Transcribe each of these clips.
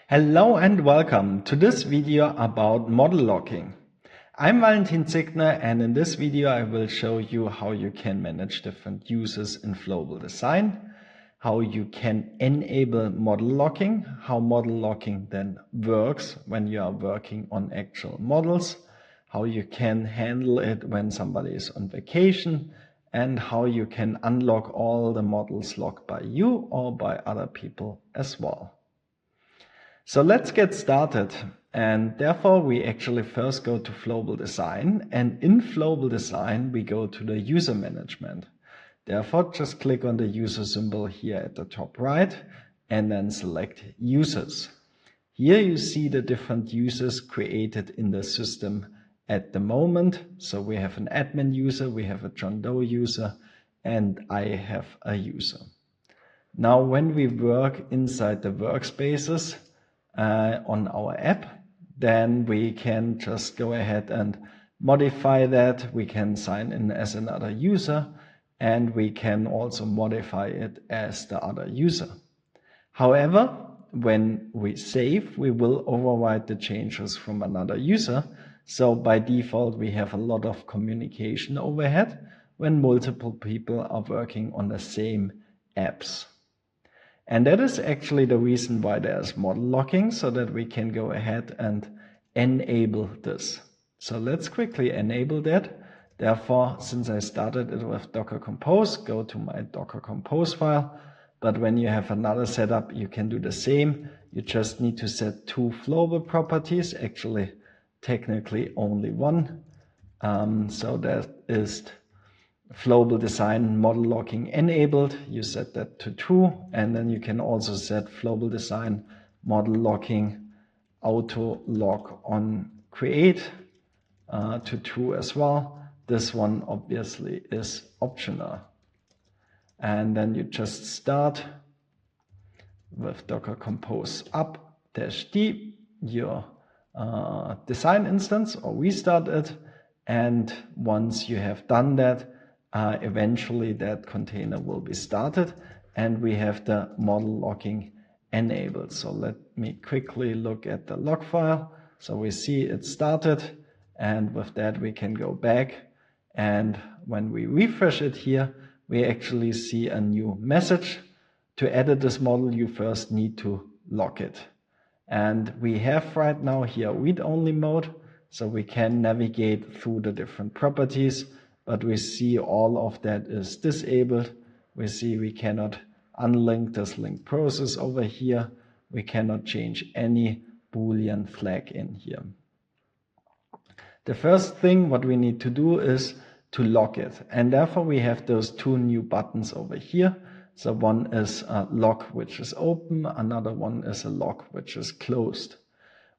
Hello and welcome to this video about model locking. I'm Valentin Zickner, and in this video I will show you how you can manage different uses in Flowable Design, how you can enable model locking, how model locking then works when you are working on actual models, how you can handle it when somebody is on vacation, and how you can unlock all the models locked by you or by other people as well. So let's get started, and therefore we actually first go to Flowable Design, and in Flowable Design we go to the user management. Therefore just click on the user symbol here at the top right and then select users. Here you see the different users created in the system at the moment. So we have an admin user, we have a John Doe user, and I have a user. Now when we work inside the workspaces on our app, then we can just go ahead and modify that. We can sign in as another user, and we can also modify it as the other user. However, when we save, we will overwrite the changes from another user. So by default, we have a lot of communication overhead when multiple people are working on the same apps. And that is actually the reason why there's model locking, so that we can go ahead and enable this. So let's quickly enable that. Therefore, since I started it with Docker Compose, go to my Docker Compose file. But when you have another setup, you can do the same. You just need to set two flowable properties, actually technically only one. So that is Flowable Design model locking enabled. You set that to true, and then you can also set Flowable Design model locking auto lock on create to true as well. This one obviously is optional. And then you just start with Docker Compose up -d your design instance, or restart it. And once you have done that, eventually that container will be started and we have the model locking enabled. So let me quickly look at the log file. So we see it started, and with that we can go back, and when we refresh it here, we actually see a new message. To edit this model, you first need to lock it. And we have right now here read-only mode, so we can navigate through the different properties, but we see all of that is disabled. We see we cannot unlink this link process over here. We cannot change any Boolean flag in here. The first thing what we need to do is to lock it, and therefore we have those two new buttons over here. So one is a lock which is open, another one is a lock which is closed.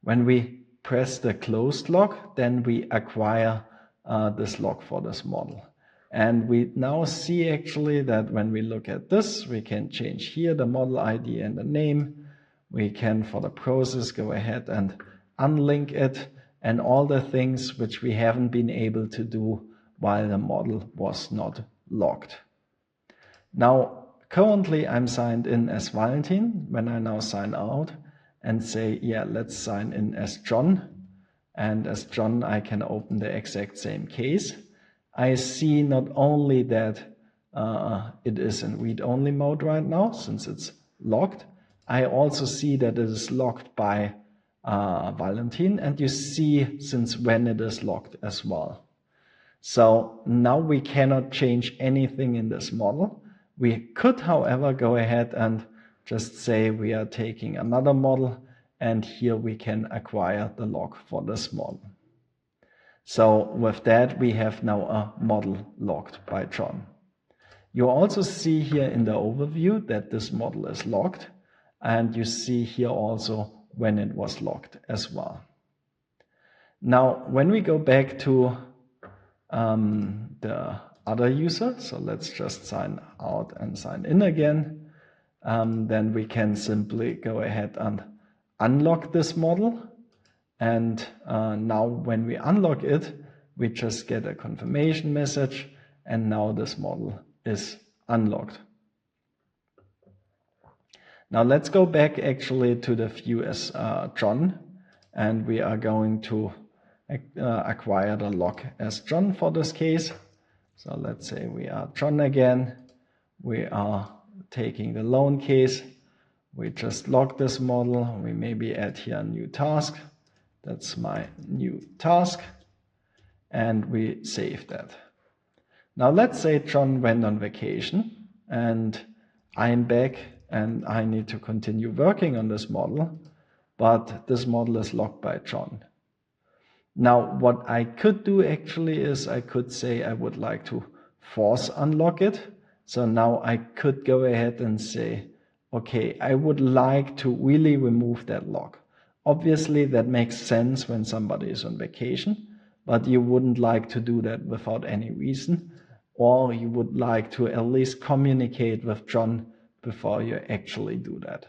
When we press the closed lock, then we acquire this lock for this model. And we now see actually that when we look at this, we can change here the model ID and the name. We can, for the process, go ahead and unlink it, and all the things which we haven't been able to do while the model was not locked. Now, currently I'm signed in as Valentin. When I now sign out and say, yeah, let's sign in as John, and as John I can open the exact same case, I see not only that it is in read-only mode right now, since it's locked, I also see that it is locked by Valentin, and you see since when it is locked as well. So now we cannot change anything in this model. We could, however, go ahead and just say we are taking another model, and here we can acquire the lock for this model. So with that, we have now a model locked by John. You also see here in the overview that this model is locked, and you see here also when it was locked as well. Now, when we go back to the other user, so let's just sign out and sign in again, then we can simply go ahead and unlock this model. And now when we unlock it, we just get a confirmation message, and now this model is unlocked. Now let's go back actually to the view as John, and we are going to acquire the log as John for this case. So let's say we are John again. We are taking the loan case. We just log this model. We maybe add here a new task. That's my new task. And we save that. Now let's say John went on vacation and I'm back and I need to continue working on this model, but this model is logged by John. Now what I could do actually is I could say I would like to force unlock it. So now I could go ahead and say, okay, I would like to really remove that log. Obviously that makes sense when somebody is on vacation, but you wouldn't like to do that without any reason, or you would like to at least communicate with John before you actually do that.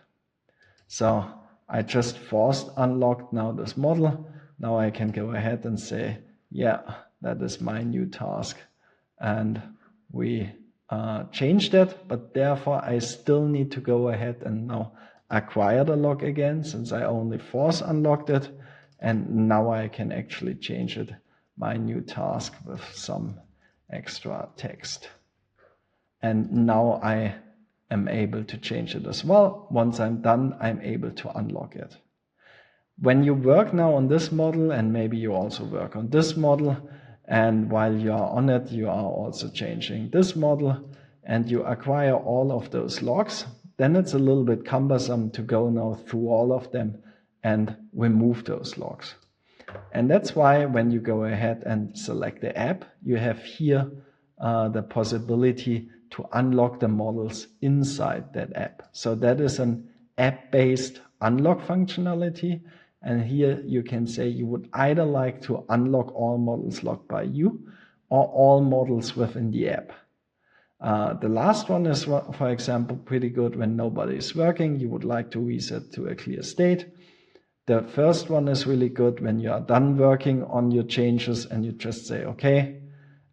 So I just forced unlocked now this model. Now I can go ahead and say, yeah, that is my new task. And we changed that, but therefore I still need to go ahead and now acquire the log again, since I only force unlocked it. And now I can actually change it, my new task, with some extra text. And now I am able to change it as well. Once I'm done, I'm able to unlock it. When you work now on this model, and maybe you also work on this model, and while you are on it, you are also changing this model, and you acquire all of those logs, then it's a little bit cumbersome to go now through all of them and remove those logs. And that's why when you go ahead and select the app, you have here the possibility to unlock the models inside that app. So that is an app-based unlock functionality. And here you can say you would either like to unlock all models logged by you or all models within the app. The last one is, for example, pretty good when nobody is working. You would like to reset to a clear state. The first one is really good when you are done working on your changes and you just say, okay,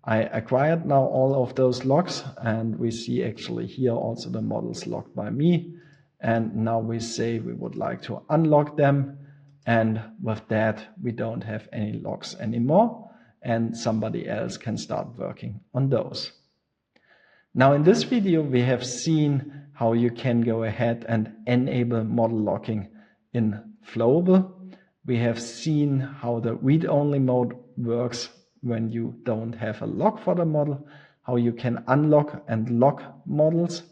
I acquired now all of those logs, and we see actually here also the models logged by me. And now we say we would like to unlock them. And with that, we don't have any logs anymore, and somebody else can start working on those. Now in this video, we have seen how you can go ahead and enable model locking in Flowable. We have seen how the read-only mode works when you don't have a log for the model, how you can unlock and lock models,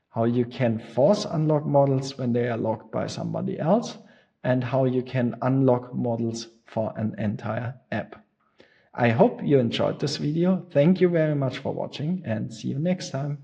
how you can force unlock models when they are locked by somebody else, and how you can unlock models for an entire app. I hope you enjoyed this video. Thank you very much for watching, and see you next time.